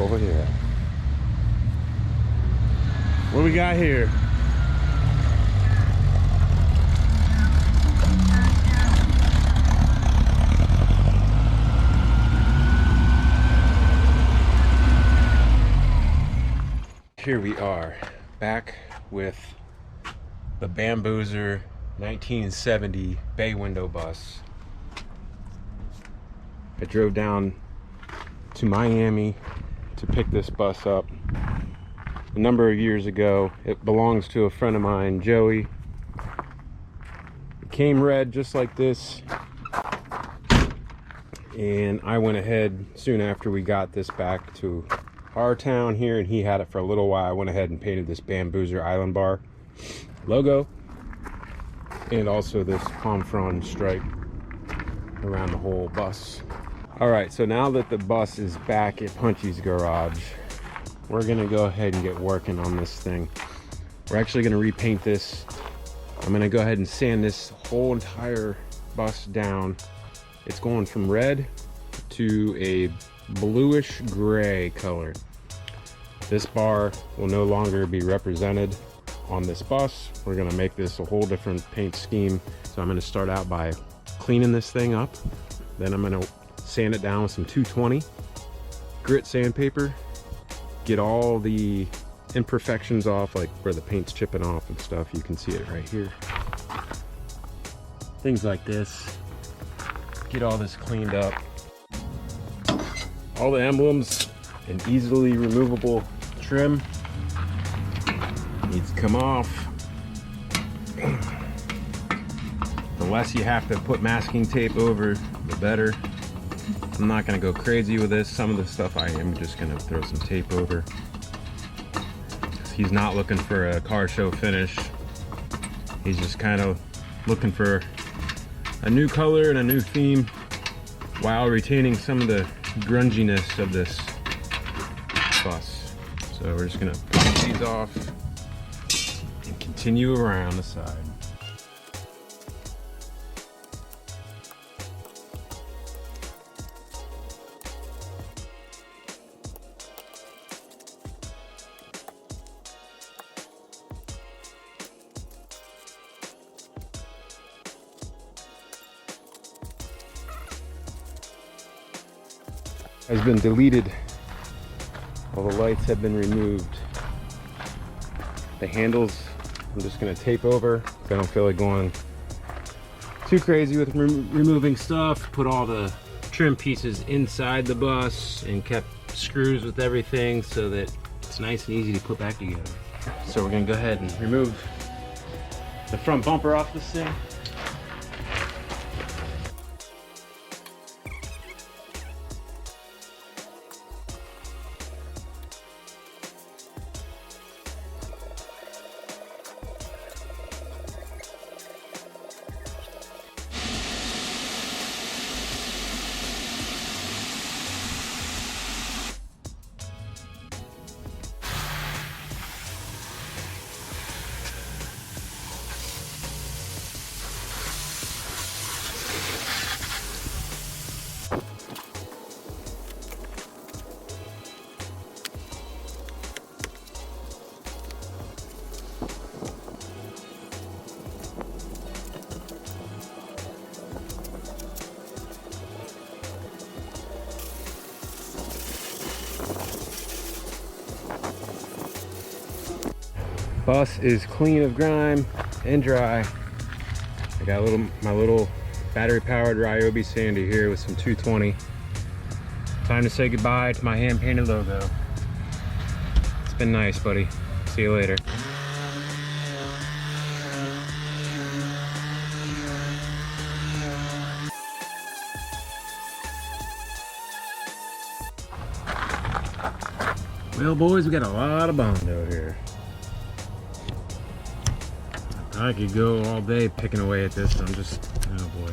Oh yeah. What we got here? Here we are, back with the Bamboozer 1970 bay window bus. I drove down to Miami to pick this bus up a number of years ago. It belongs to a friend of mine, Joey. It came red just like this, and I went ahead soon after we got this back to our town here, and he had it for a little while. I went ahead and painted this Bamboozer Island Bar logo and also this palm frond stripe around the whole bus. All right, so now that the bus is back at Punchy's garage, we're gonna go ahead and get working on this thing. We're actually gonna repaint this. I'm gonna go ahead and sand this whole entire bus down. It's going from red to a bluish gray color. This bar will no longer be represented on this bus. We're gonna make this a whole different paint scheme. So I'm gonna start out by cleaning this thing up. Then I'm gonna sand it down with some 220 grit sandpaper, get all the imperfections off, like where the paint's chipping off and stuff. You can see it right here. Things like this. Get all this cleaned up. All the emblems and easily removable trim needs to come off. The less you have to put masking tape over, the better. I'm not gonna go crazy with this. Some of the stuff I am just gonna throw some tape over. He's not looking for a car show finish. He's just kind of looking for a new color and a new theme while retaining some of the grunginess of this bus. So we're just gonna push these off and continue around the side. Has been deleted. All the lights have been removed. The handles I'm just gonna tape over. I don't feel like going too crazy with removing stuff. Put all the trim pieces inside the bus and kept screws with everything so that it's nice and easy to put back together. So we're gonna go ahead and remove the front bumper off this thing. Bus is clean of grime and dry. I got my little battery powered Ryobi sander here with some 220. Time to say goodbye to my hand painted logo. It's been nice, buddy. See you later. Well, boys, we got a lot of Bondo here. I could go all day picking away at this. Oh boy.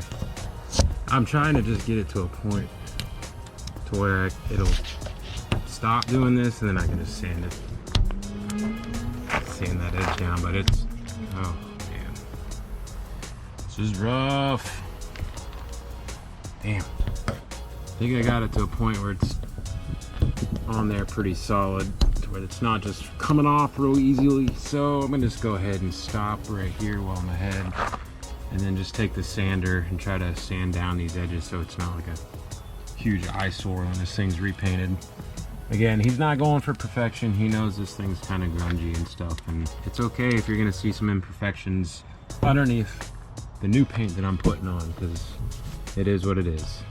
I'm trying to just get it to a point to where it'll stop doing this, and then I can just sand that edge down. But it's, oh man, this is rough. Damn. I think I got it to a point where it's on there pretty solid to where it's not just coming off real easily. So I'm gonna just go ahead and stop right here while I'm ahead, and then just take the sander and try to sand down these edges so it's not like a huge eyesore when this thing's repainted. Again, he's not going for perfection. He knows this thing's kind of grungy and stuff, and it's okay if you're gonna see some imperfections underneath the new paint that I'm putting on, because it is what it is.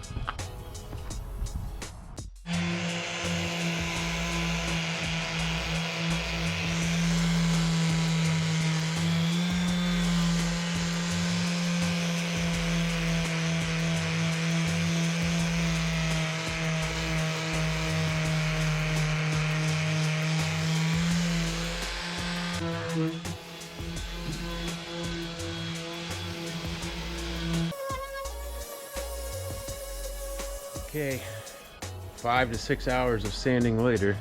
Okay, 5 to 6 hours of sanding later,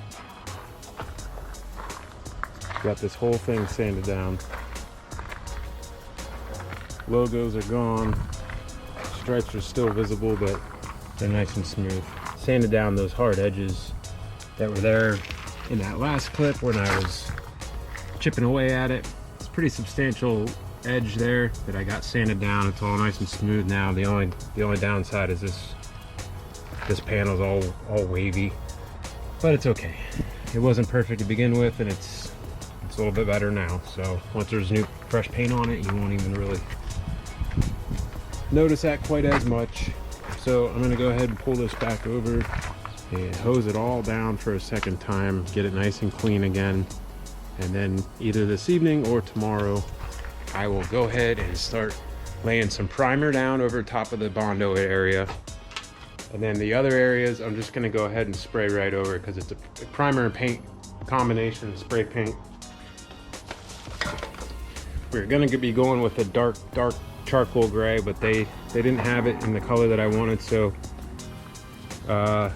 got this whole thing sanded down. Logos are gone, stripes are still visible, but they're nice and smooth. Sanded down those hard edges that were there in that last clip when I was chipping away at it. It's a pretty substantial edge there that I got sanded down. It's all nice and smooth now. The only downside is this panel's all wavy, but it's okay. It wasn't perfect to begin with, and it's a little bit better now. So once there's new fresh paint on it, you won't even really notice that quite as much. So I'm gonna go ahead and pull this back over and hose it all down for a second time, get it nice and clean again, and then either this evening or tomorrow I will go ahead and start laying some primer down over top of the Bondo area. And then the other areas, I'm just gonna go ahead and spray right over, because it's a primer and paint combination, spray paint. We're gonna be going with a dark charcoal gray, but they didn't have it in the color that I wanted, so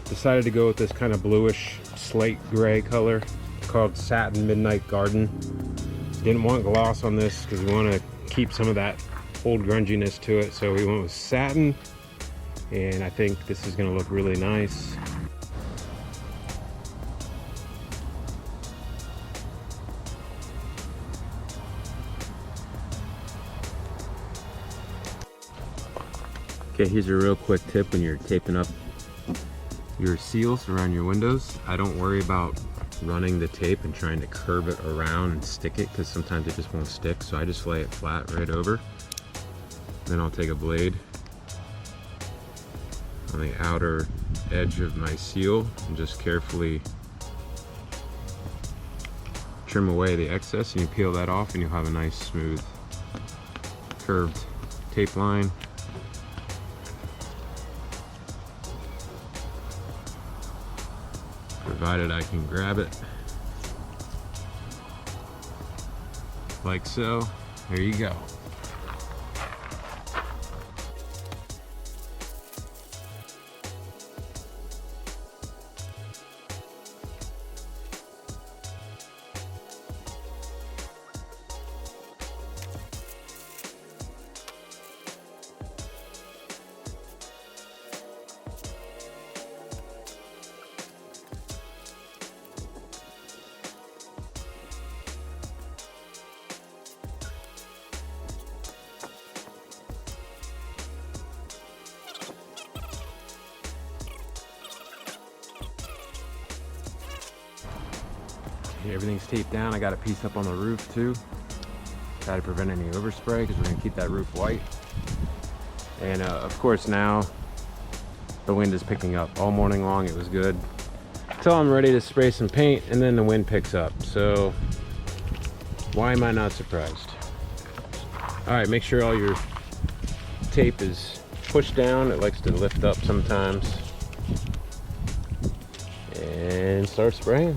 decided to go with this kind of bluish slate gray color called Satin Midnight Garden. Didn't want gloss on this because we want to keep some of that old grunginess to it, so we went with satin. And I think this is going to look really nice. Okay, here's a real quick tip when you're taping up your seals around your windows. I don't worry about running the tape and trying to curve it around and stick it, because sometimes it just won't stick. So I just lay it flat right over. Then I'll take a blade on the outer edge of my seal and just carefully trim away the excess, and you peel that off and you'll have a nice smooth curved tape line. Provided I can grab it like so. There you go. Everything's taped down. I got a piece up on the roof too. Try to prevent any overspray, because we're going to keep that roof white. And of course now the wind is picking up. All morning long it was good, until I'm ready to spray some paint, and then the wind picks up. So why am I not surprised? Alright, make sure all your tape is pushed down. It likes to lift up sometimes. And start spraying.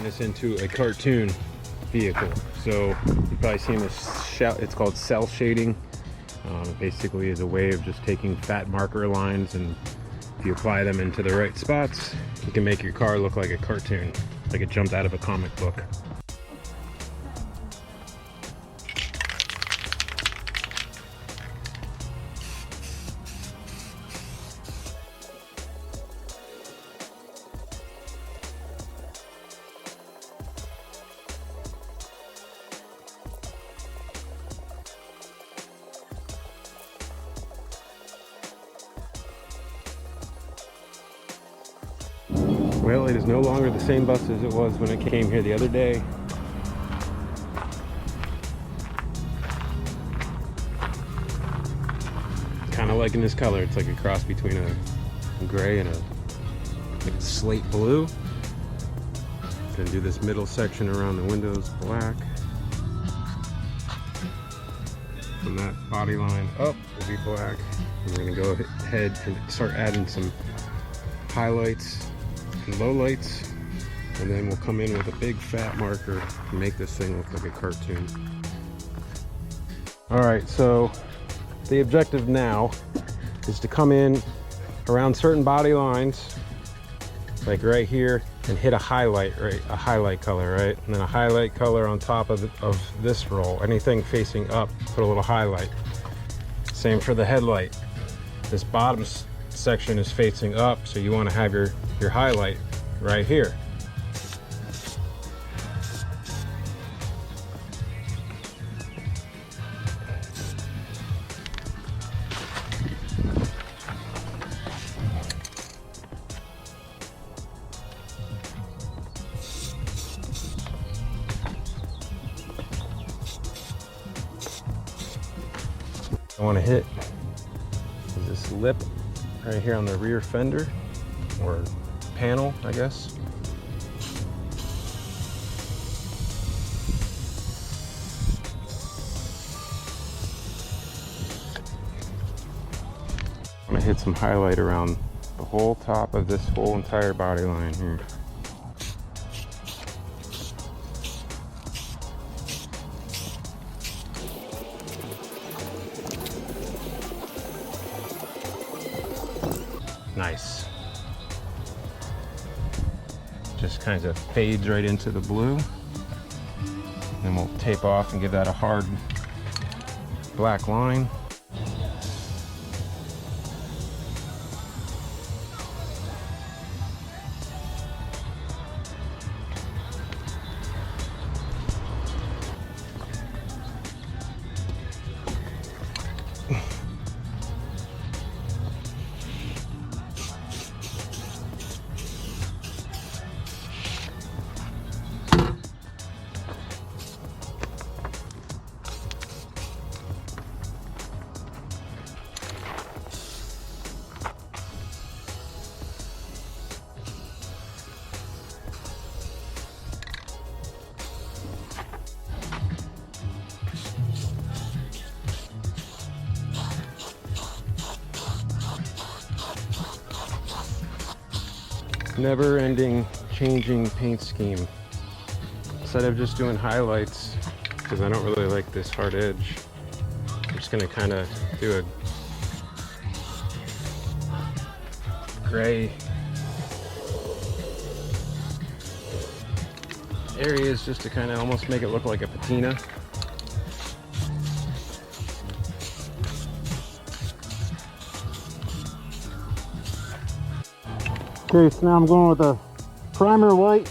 this into a cartoon vehicle. So you've probably seen this, it's called cell shading. It basically is a way of just taking fat marker lines, and if you apply them into the right spots, you can make your car look like a cartoon, like it jumped out of a comic book. Well, it is no longer the same bus as it was when it came here the other day. Kind of liking this color. It's like a cross between a gray and a slate blue. Gonna do this middle section around the windows black. From that body line up will be black. And we're gonna go ahead and start adding some highlights and low lights, and then we'll come in with a big fat marker to make this thing look like a cartoon. All right, so the objective now is to come in around certain body lines, like right here, and hit a highlight, right? A highlight color, right? And then a highlight color on top of this roll. Anything facing up, put a little highlight. Same for the headlight. This bottom section is facing up, so you want to have your highlight right here. I want to hit this lip right here on the rear fender, or panel, I guess. I'm gonna hit some highlight around the whole top of this whole entire body line here. Nice. Just kind of fades right into the blue. Then we'll tape off and give that a hard black line. Never-ending changing paint scheme. Instead of just doing highlights, because I don't really like this hard edge, I'm just going to kind of do a gray areas just to kind of almost make it look like a patina. Okay, so now I'm going with a primer white.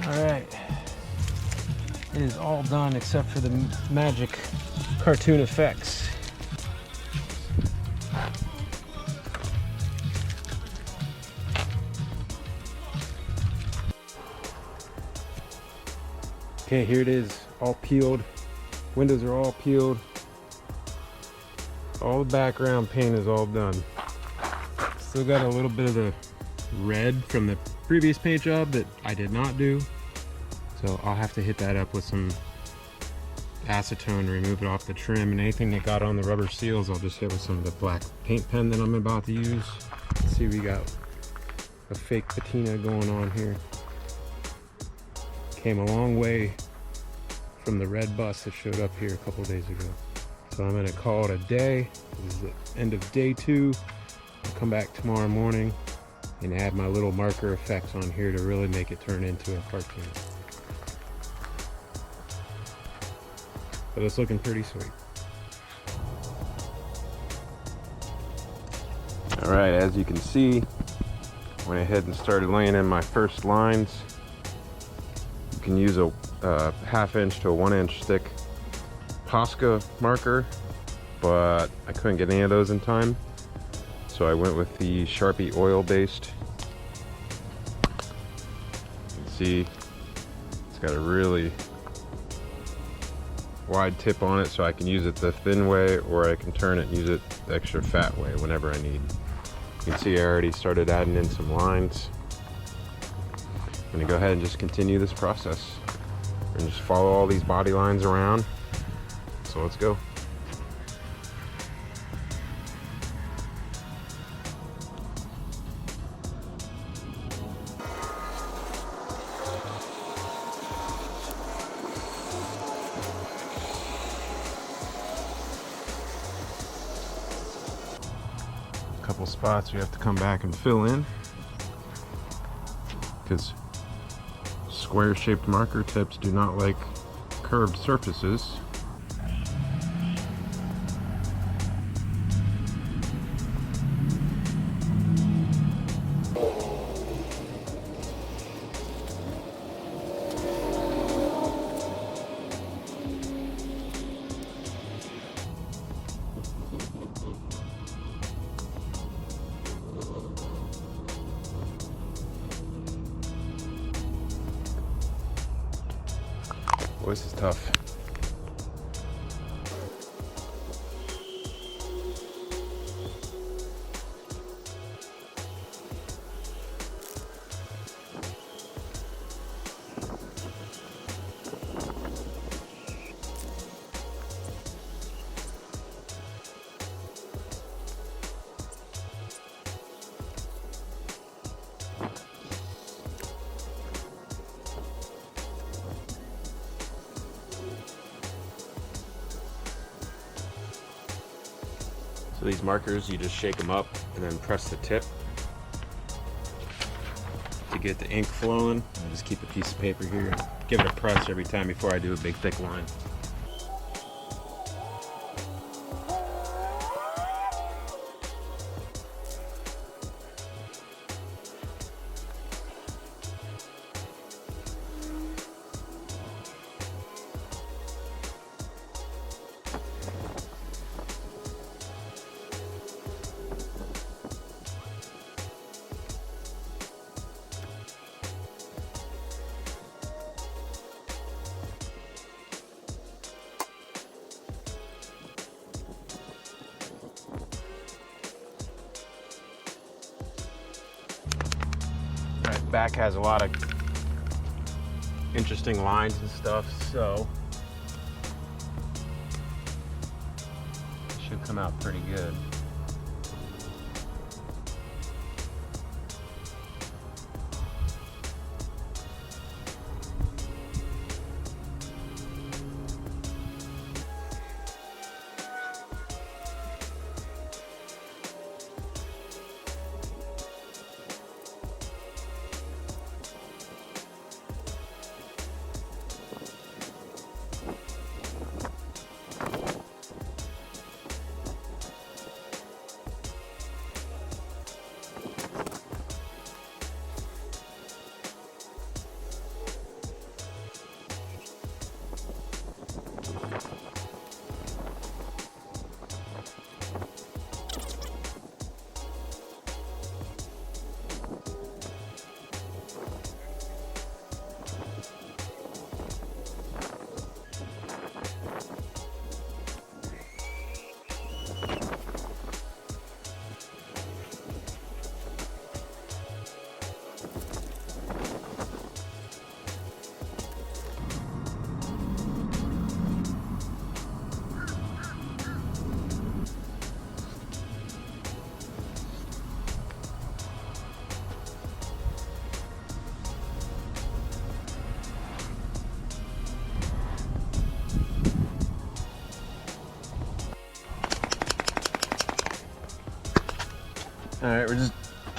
All right, it is all done except for the magic cartoon effects. Okay, here it is, all peeled. Windows are all peeled. All the background paint is all done. Still got a little bit of the red from the previous paint job that I did not do. So I'll have to hit that up with some acetone to remove it off the trim, and anything that got on the rubber seals I'll just hit with some of the black paint pen that I'm about to use. Let's see, we got a fake patina going on here. Came a long way from the red bus that showed up here a couple days ago. So I'm gonna call it a day. This is the end of day 2. I'll come back tomorrow morning and add my little marker effects on here to really make it turn into a cartoon. But it's looking pretty sweet. All right, as you can see, went ahead and started laying in my first lines. You can use a 1/2 inch to a 1 inch thick Posca marker, but I couldn't get any of those in time. So I went with the Sharpie oil based. You can see it's got a really wide tip on it, so I can use it the thin way, or I can turn it and use it the extra fat way whenever I need. You can see I already started adding in some lines. I'm gonna go ahead and just continue this process and just follow all these body lines around. So let's go. Couple spots you have to come back and fill in because square shaped marker tips do not like curved surfaces. Boy, this is tough. So these markers, you just shake them up and then press the tip to get the ink flowing. I just keep a piece of paper here and give it a press every time before I do a big thick line. Back has a lot of interesting lines and stuff, so it should come out pretty good.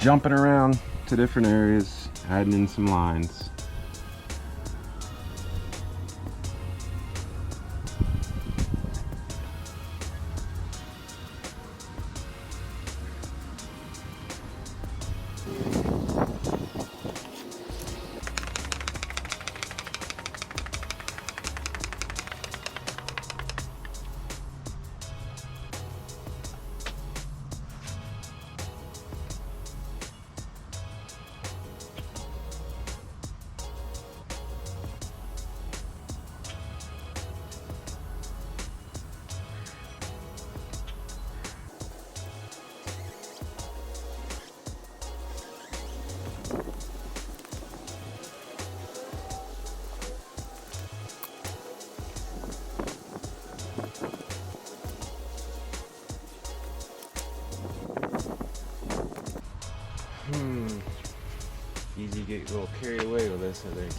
jumping around to different areas, adding in some lines. Easy to get a little carried away with this, I think.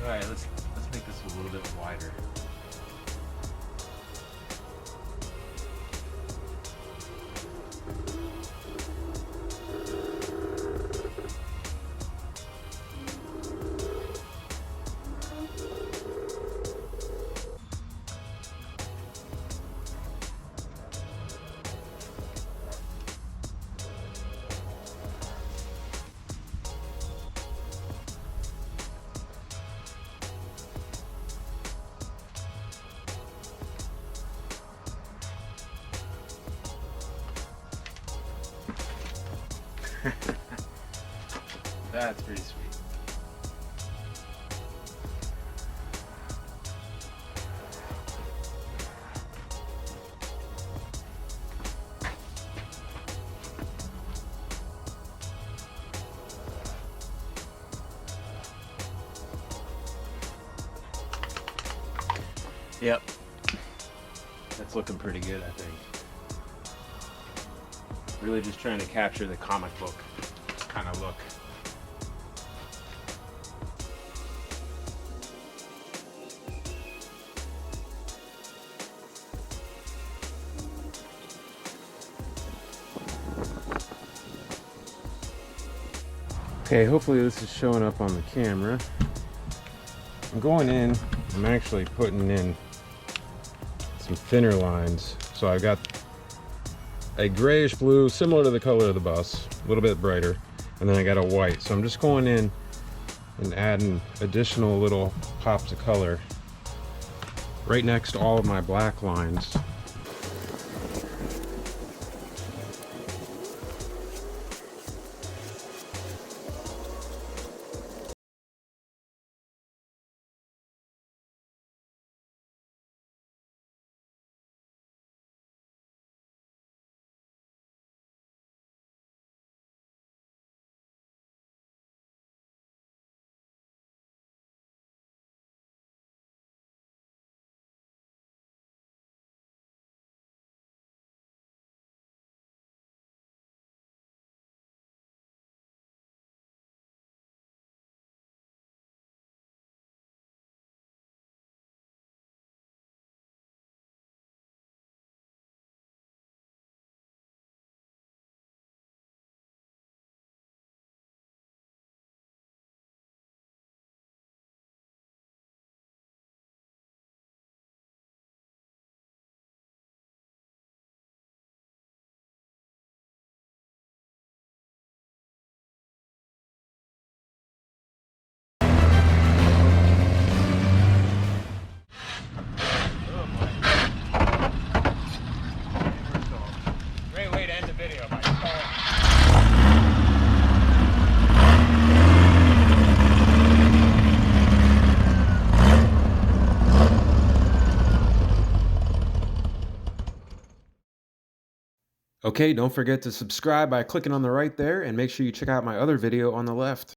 Alright, let's make this a little bit wider. That's pretty sweet. Yep. That's looking pretty good, I think. Really just trying to capture the comic book kind of look. Okay, hopefully this is showing up on the camera. I'm going in, I'm actually putting in some thinner lines. So I've got a grayish blue, similar to the color of the bus, a little bit brighter, and then I got a white. So I'm just going in and adding additional little pops of color right next to all of my black lines Okay, don't forget to subscribe by clicking on the right there, and make sure you check out my other video on the left.